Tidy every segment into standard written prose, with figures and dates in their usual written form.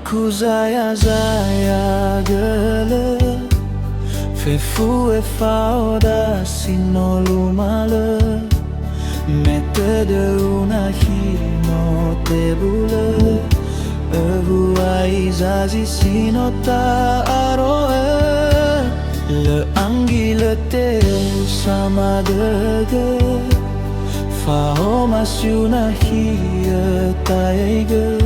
kuzaya zaya gele Fefu e fauda sino lumale Metade una hino tebule Evu aizazi sino ta aroe Le anguille te sama dege Fao masuna hia taige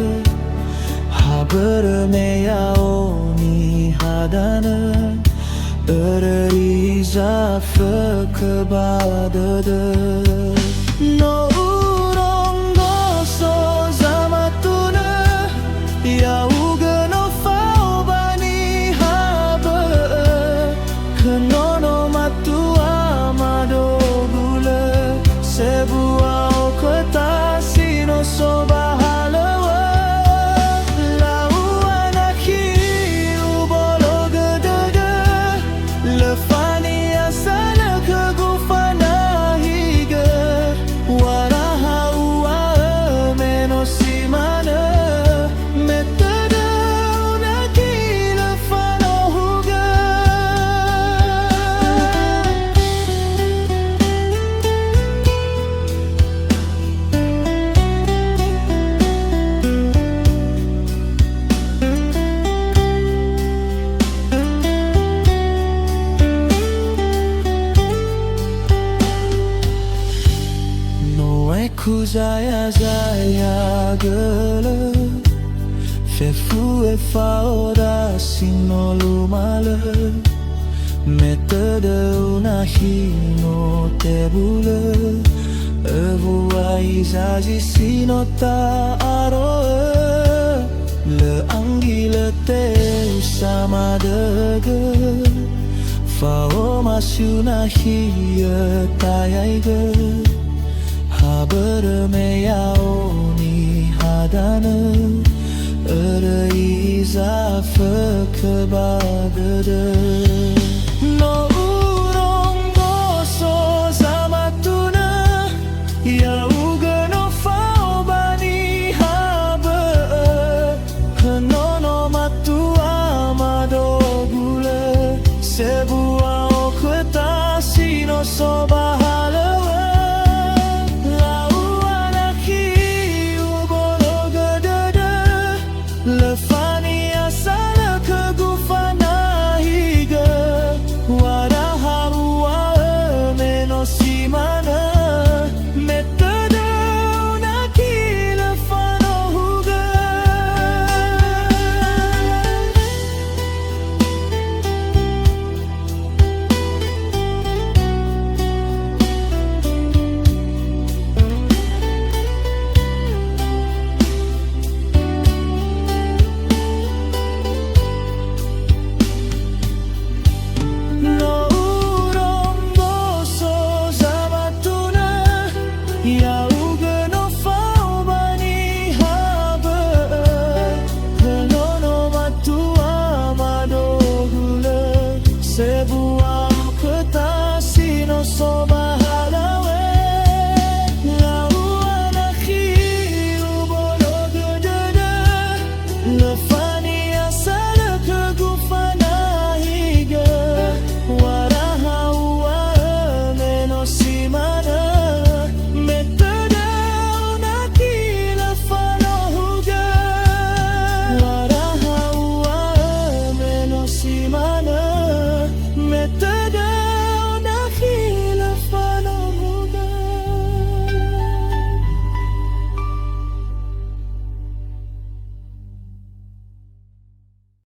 Haber me yaoni hadana Eriza fekebadede No urongo so zamatune Ya uge no fao bani haber Kenono matu amado gule Sebuah okota sino soba Kuzaya zaya gele Fefu e fauda sino lumale Metade una hino tebule Evu aizazi sino ta aroe Le anguille te sama dege Fao masuna hia tayaige Haber me yaoni hadana Eriza fekebadede No urongo so zamatuna Ya uge no fao bani haber Kenono matu amado gule Sebuah okota sino soba Lefani asal ke gufana higa Wadaharu wa menosimana Metade unaki lefano huga Yeah.